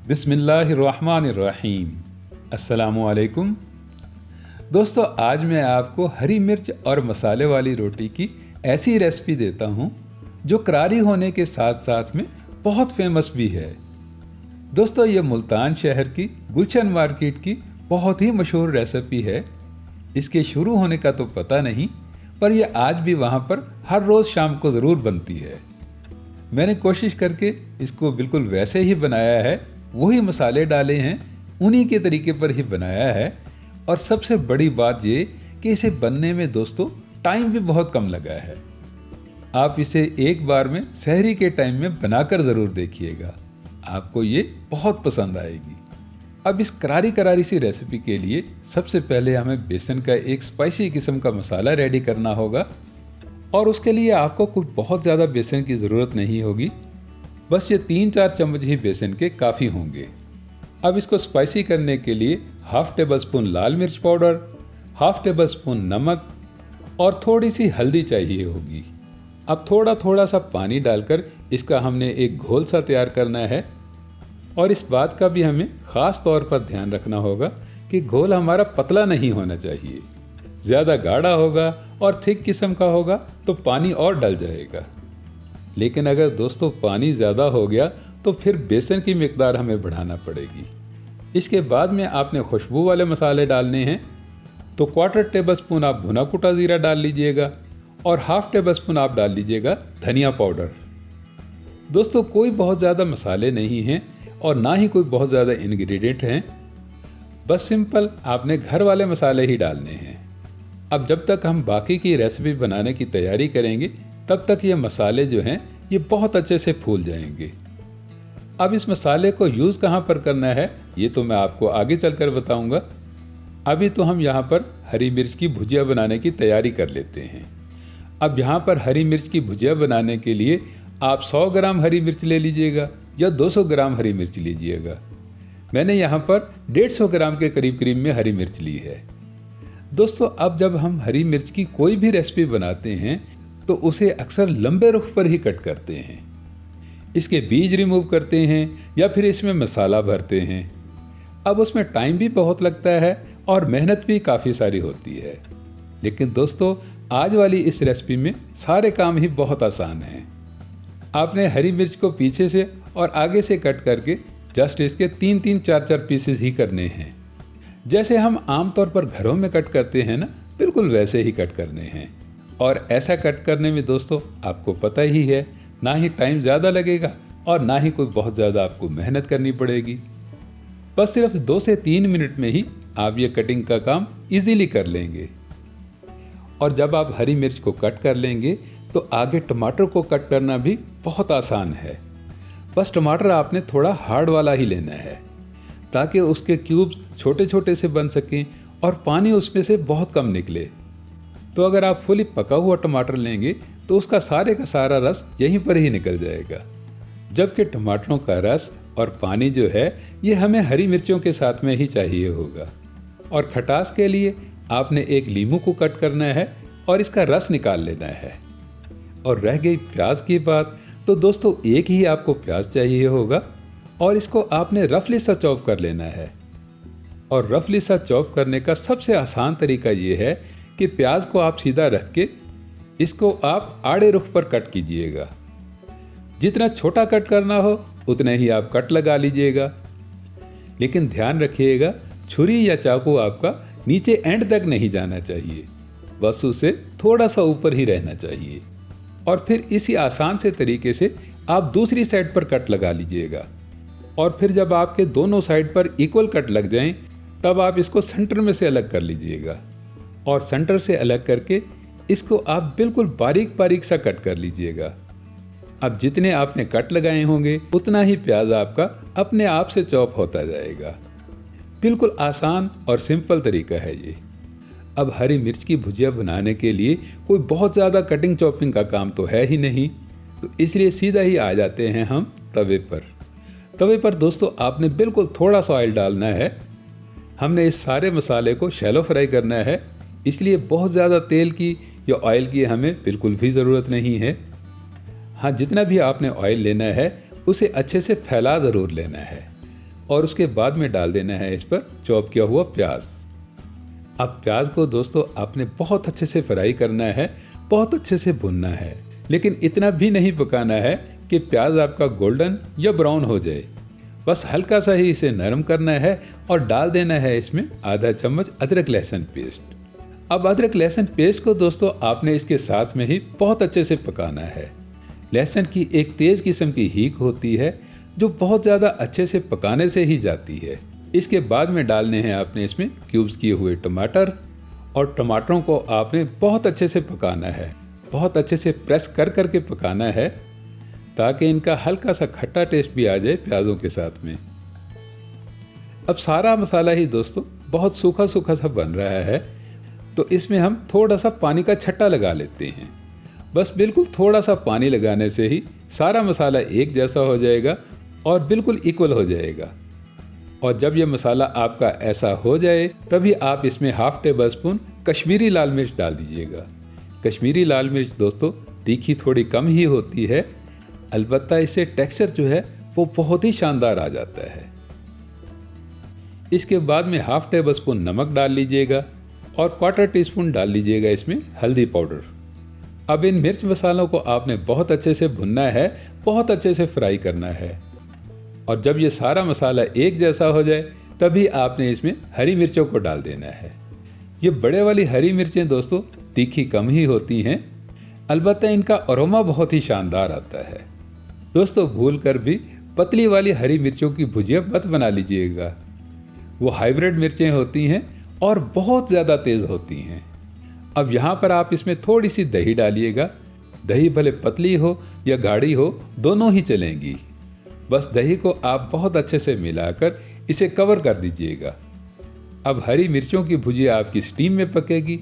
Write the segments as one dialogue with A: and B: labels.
A: बिस्मिल्लाहिर्रहमानिर्रहीम। अस्सलामुअलैकुम। दोस्तों, आज मैं आपको हरी मिर्च और मसाले वाली रोटी की ऐसी रेसिपी देता हूँ जो करारी होने के साथ साथ में बहुत फेमस भी है। दोस्तों, ये मुल्तान शहर की गुलशन मार्केट की बहुत ही मशहूर रेसिपी है। इसके शुरू होने का तो पता नहीं, पर यह आज भी वहाँ पर हर रोज़ शाम को ज़रूर बनती है। मैंने कोशिश करके इसको बिल्कुल वैसे ही बनाया है, वही मसाले डाले हैं, उन्हीं के तरीके पर ही बनाया है। और सबसे बड़ी बात ये कि इसे बनने में दोस्तों टाइम भी बहुत कम लगा है। आप इसे एक बार में सहरी के टाइम में बनाकर ज़रूर देखिएगा, आपको ये बहुत पसंद आएगी। अब इस करारी करारी सी रेसिपी के लिए सबसे पहले हमें बेसन का एक स्पाइसी किस्म का मसाला रेडी करना होगा। और उसके लिए आपको कुछ बहुत ज़्यादा बेसन की ज़रूरत नहीं होगी, बस ये 3-4 चम्मच ही बेसन के काफ़ी होंगे। अब इसको स्पाइसी करने के लिए हाफ टेबल स्पून लाल मिर्च पाउडर, हाफ टेबल स्पून नमक और थोड़ी सी हल्दी चाहिए होगी। अब थोड़ा थोड़ा सा पानी डालकर इसका हमने एक घोल सा तैयार करना है। और इस बात का भी हमें ख़ास तौर पर ध्यान रखना होगा कि घोल हमारा पतला नहीं होना चाहिए। ज़्यादा गाढ़ा होगा और थिक किस्म का होगा तो पानी और डल जाएगा। लेकिन अगर दोस्तों पानी ज़्यादा हो गया तो फिर बेसन की मिकदार हमें बढ़ाना पड़ेगी। इसके बाद में आपने खुशबू वाले मसाले डालने हैं, तो 1/4 टेबल स्पून आप भुना कुटा ज़ीरा डाल लीजिएगा और हाफ टेबल स्पून आप डाल लीजिएगा धनिया पाउडर। दोस्तों, कोई बहुत ज़्यादा मसाले नहीं हैं और ना ही कोई बहुत ज़्यादा इंग्रेडिएंट हैं, बस सिंपल आपने घर वाले मसाले ही डालने हैं। अब जब तक हम बाकी की रेसिपी बनाने की तैयारी करेंगे तब तक ये मसाले जो हैं ये बहुत अच्छे से फूल जाएंगे। अब इस मसाले को यूज़ कहाँ पर करना है ये तो मैं आपको आगे चलकर बताऊंगा। अभी तो हम यहाँ पर हरी मिर्च की भुजिया बनाने की तैयारी कर लेते हैं। अब यहाँ पर हरी मिर्च की भुजिया बनाने के लिए आप 100 ग्राम हरी मिर्च ले लीजिएगा या 200 ग्राम हरी मिर्च लीजिएगा। मैंने यहाँ पर 150 ग्राम के करीब करीब में हरी मिर्च ली है। दोस्तों, अब जब हम हरी मिर्च की कोई भी रेसिपी बनाते हैं तो उसे अक्सर लंबे रुख पर ही कट करते हैं। इसके बीज रिमूव करते हैं या फिर इसमें मसाला भरते हैं। अब उसमें टाइम भी बहुत लगता है और मेहनत भी काफ़ी सारी होती है। लेकिन दोस्तों, आज वाली इस रेसिपी में सारे काम ही बहुत आसान हैं। आपने हरी मिर्च को पीछे से और आगे से कट करके जस्ट इसके 3-3, 4-4 पीसेस ही करने हैं। जैसे हम आमतौर पर घरों में कट करते हैं ना, बिल्कुल वैसे ही कट करने हैं। और ऐसा कट करने में दोस्तों आपको पता ही है, ना ही टाइम ज़्यादा लगेगा और ना ही कोई बहुत ज़्यादा आपको मेहनत करनी पड़ेगी। बस सिर्फ 2 से 3 मिनट में ही आप ये कटिंग का काम इजीली कर लेंगे। और जब आप हरी मिर्च को कट कर लेंगे तो आगे टमाटर को कट करना भी बहुत आसान है। बस टमाटर आपने थोड़ा हार्ड वाला ही लेना है ताकि उसके क्यूब्स छोटे छोटे से बन सकें और पानी उसमें से बहुत कम निकले। तो अगर आप फुली पका हुआ टमाटर लेंगे तो उसका सारे का सारा रस यहीं पर ही निकल जाएगा। जबकि टमाटरों का रस और पानी जो है ये हमें हरी मिर्चों के साथ में ही चाहिए होगा। और खटास के लिए आपने एक नींबू को कट करना है और इसका रस निकाल लेना है। और रह गई प्याज की बात, तो दोस्तों एक ही आपको प्याज चाहिए होगा और इसको आपने रफली सा चॉप कर लेना है। और रफली सा चॉप करने का सबसे आसान तरीका ये है कि प्याज को आप सीधा रख के इसको आप आड़े रुख पर कट कीजिएगा। जितना छोटा कट करना हो उतने ही आप कट लगा लीजिएगा। लेकिन ध्यान रखिएगा, छुरी या चाकू आपका नीचे एंड तक नहीं जाना चाहिए, बस उसे थोड़ा सा ऊपर ही रहना चाहिए। और फिर इसी आसान से तरीके से आप दूसरी साइड पर कट लगा लीजिएगा। और फिर जब आपके दोनों साइड पर इक्वल कट लग जाएं, तब आप इसको सेंटर में से अलग कर लीजिएगा। और सेंटर से अलग करके इसको आप बिल्कुल बारीक बारीक सा कट कर लीजिएगा। अब जितने आपने कट लगाए होंगे उतना ही प्याज आपका अपने आप से चॉप होता जाएगा। बिल्कुल आसान और सिंपल तरीका है ये। अब हरी मिर्च की भुजिया बनाने के लिए कोई बहुत ज़्यादा कटिंग चॉपिंग का काम तो है ही नहीं, तो इसलिए सीधा ही आ जाते हैं हम तवे पर। तवे पर दोस्तों आपने बिल्कुल थोड़ा सा ऑयल डालना है। हमने इस सारे मसाले को शैलो फ्राई करना है, इसलिए बहुत ज़्यादा तेल की या ऑयल की हमें बिल्कुल भी ज़रूरत नहीं है। हाँ, जितना भी आपने ऑयल लेना है उसे अच्छे से फैला ज़रूर लेना है। और उसके बाद में डाल देना है इस पर चॉप किया हुआ प्याज। अब प्याज को दोस्तों आपने बहुत अच्छे से फ्राई करना है, बहुत अच्छे से भुनना है, लेकिन इतना भी नहीं पकाना है कि प्याज आपका गोल्डन या ब्राउन हो जाए। बस हल्का सा ही इसे नरम करना है और डाल देना है इसमें आधा चम्मच अदरक लहसुन पेस्ट। अब अदरक लहसुन पेस्ट को दोस्तों आपने इसके साथ में ही बहुत अच्छे से पकाना है। लहसुन की एक तेज़ किस्म की हीक होती है जो बहुत ज़्यादा अच्छे से पकाने से ही जाती है। इसके बाद में डालने हैं आपने इसमें क्यूब्स किए हुए टमाटर, और टमाटरों को आपने बहुत अच्छे से पकाना है, बहुत अच्छे से प्रेस कर करके पकाना है ताकि इनका हल्का सा खट्टा टेस्ट भी आ जाए प्याज़ों के साथ में। अब सारा मसाला ही दोस्तों बहुत सूखा सूखा सा बन रहा है, तो इसमें हम थोड़ा सा पानी का छट्टा लगा लेते हैं। बस बिल्कुल थोड़ा सा पानी लगाने से ही सारा मसाला एक जैसा हो जाएगा और बिल्कुल इक्वल हो जाएगा। और जब यह मसाला आपका ऐसा हो जाए तभी आप इसमें हाफ टेबल स्पून कश्मीरी लाल मिर्च डाल दीजिएगा। कश्मीरी लाल मिर्च दोस्तों तीखी थोड़ी कम ही होती है, अलबत्ता इससे टेक्सचर जो है वो बहुत ही शानदार आ जाता है। इसके बाद में हाफ टेबल स्पून नमक डाल लीजिएगा और क्वार्टर टीस्पून डाल लीजिएगा इसमें हल्दी पाउडर। अब इन मिर्च मसालों को आपने बहुत अच्छे से भुनना है, बहुत अच्छे से फ्राई करना है, और जब ये सारा मसाला एक जैसा हो जाए तभी आपने इसमें हरी मिर्चों को डाल देना है। ये बड़े वाली हरी मिर्चें दोस्तों तीखी कम ही होती हैं, अलबत्ता इनका अरोमा बहुत ही शानदार आता है। दोस्तों भूल कर भी पतली वाली हरी मिर्चों की भुजिया मत बना लीजिएगा, वो हाइब्रिड मिर्चें होती हैं और बहुत ज़्यादा तेज़ होती हैं। अब यहाँ पर आप इसमें थोड़ी सी दही डालिएगा, दही भले पतली हो या गाढ़ी हो दोनों ही चलेंगी। बस दही को आप बहुत अच्छे से मिलाकर इसे कवर कर दीजिएगा। अब हरी मिर्चों की भुजिया आपकी स्टीम में पकेगी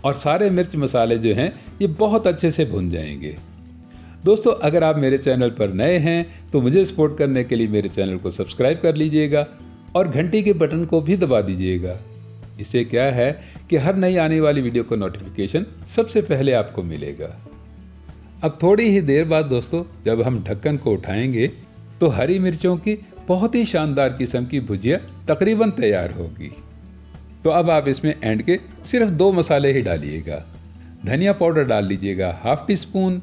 A: और सारे मिर्च मसाले जो हैं ये बहुत अच्छे से भुन जाएंगे। दोस्तों अगर आप मेरे चैनल पर नए हैं तो मुझे सपोर्ट करने के लिए मेरे चैनल को सब्सक्राइब कर लीजिएगा और घंटी के बटन को भी दबा दीजिएगा। इससे क्या है कि हर नई आने वाली वीडियो का नोटिफिकेशन सबसे पहले आपको मिलेगा। अब थोड़ी ही देर बाद दोस्तों जब हम ढक्कन को उठाएंगे तो हरी मिर्चों की बहुत ही शानदार किस्म की भुजिया तकरीबन तैयार होगी। तो अब आप इसमें एंड के सिर्फ 2 मसाले ही डालिएगा। धनिया पाउडर डाल लीजिएगा हाफ टी स्पून,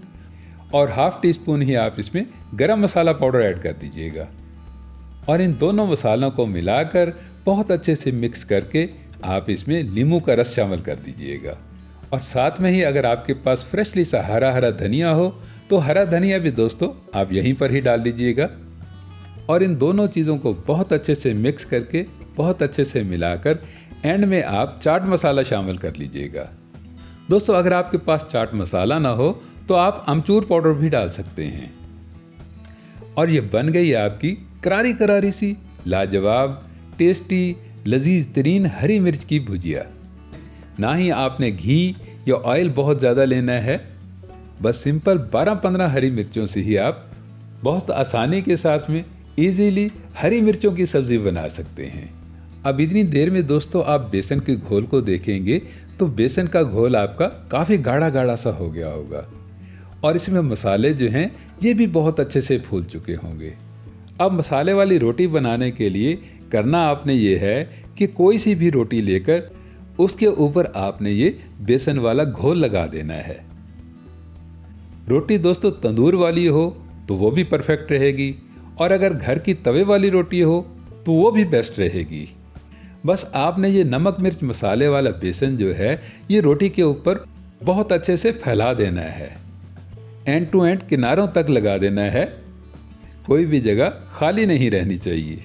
A: और हाफ टी स्पून ही आप इसमें गरम मसाला पाउडर ऐड कर दीजिएगा, और इन दोनों मसालों को मिलाकर बहुत अच्छे से मिक्स करके आप इसमें नींबू का रस शामिल कर दीजिएगा। और साथ में ही अगर आपके पास फ्रेशली सा हरा हरा धनिया हो तो हरा धनिया भी दोस्तों आप यहीं पर ही डाल दीजिएगा, और इन दोनों चीज़ों को बहुत अच्छे से मिक्स करके बहुत अच्छे से मिलाकर एंड में आप चाट मसाला शामिल कर लीजिएगा। दोस्तों अगर आपके पास चाट मसाला ना हो तो आप अमचूर पाउडर भी डाल सकते हैं। और ये बन गई आपकी करारी करारी सी लाजवाब टेस्टी लजीज तरीन हरी मिर्च की भुजिया। ना ही आपने घी या ऑयल बहुत ज़्यादा लेना है, बस सिंपल 12-15 हरी मिर्चों से ही आप बहुत आसानी के साथ में इजीली हरी मिर्चों की सब्ज़ी बना सकते हैं। अब इतनी देर में दोस्तों आप बेसन के घोल को देखेंगे तो बेसन का घोल आपका काफ़ी गाढ़ा गाढ़ा सा हो गया होगा, और इसमें मसाले जो हैं ये भी बहुत अच्छे से फूल चुके होंगे। अब मसाले वाली रोटी बनाने के लिए करना आपने ये है कि कोई सी भी रोटी लेकर उसके ऊपर आपने ये बेसन वाला घोल लगा देना है। रोटी दोस्तों तंदूर वाली हो तो वो भी परफेक्ट रहेगी, और अगर घर की तवे वाली रोटी हो तो वो भी बेस्ट रहेगी। बस आपने ये नमक मिर्च मसाले वाला बेसन जो है ये रोटी के ऊपर बहुत अच्छे से फैला देना है, एंड टू एंड किनारों तक लगा देना है, कोई भी जगह खाली नहीं रहनी चाहिए।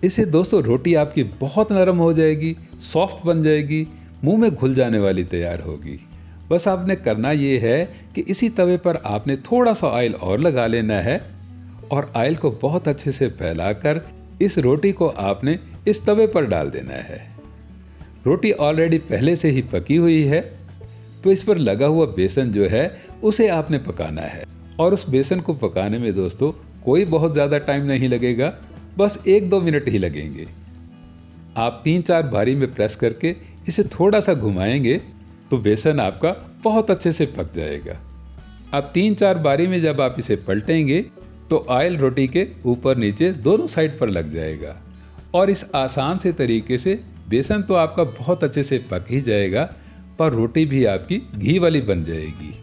A: इससे दोस्तों रोटी आपकी बहुत नरम हो जाएगी, सॉफ्ट बन जाएगी, मुंह में घुल जाने वाली तैयार होगी। बस आपने करना ये है कि इसी तवे पर आपने थोड़ा सा ऑयल और लगा लेना है, और ऑयल को बहुत अच्छे से फैलाकर इस रोटी को आपने इस तवे पर डाल देना है। रोटी ऑलरेडी पहले से ही पकी हुई है, तो इस पर लगा हुआ बेसन जो है उसे आपने पकाना है, और उस बेसन को पकाने में दोस्तों कोई बहुत ज़्यादा टाइम नहीं लगेगा, बस 1-2 मिनट ही लगेंगे। आप 3-4 बारी में प्रेस करके इसे थोड़ा सा घुमाएंगे तो बेसन आपका बहुत अच्छे से पक जाएगा। अब 3-4 बारी में जब आप इसे पलटेंगे तो ऑयल रोटी के ऊपर नीचे दोनों साइड पर लग जाएगा। और इस आसान से तरीके से बेसन तो आपका बहुत अच्छे से पक ही जाएगा, पर रोटी भी आपकी घी वाली बन जाएगी।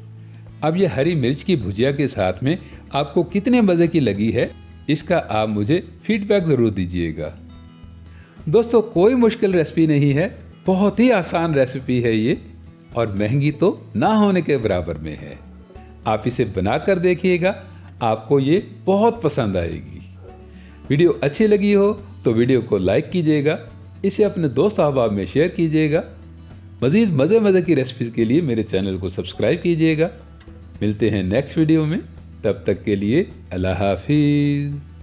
A: अब ये हरी मिर्च की भुजिया के साथ में आपको कितने मज़े की लगी है, इसका आप मुझे फीडबैक ज़रूर दीजिएगा। दोस्तों, कोई मुश्किल रेसिपी नहीं है, बहुत ही आसान रेसिपी है ये, और महंगी तो ना होने के बराबर में है। आप इसे बनाकर देखिएगा, आपको ये बहुत पसंद आएगी। वीडियो अच्छी लगी हो तो वीडियो को लाइक कीजिएगा, इसे अपने दोस्त अहबाब में शेयर कीजिएगा। मज़ीद मज़े की रेसिपीज़ के लिए मेरे चैनल को सब्सक्राइब कीजिएगा। मिलते हैं नेक्स्ट वीडियो में, तब तक के लिए अल्लाह हाफिज़।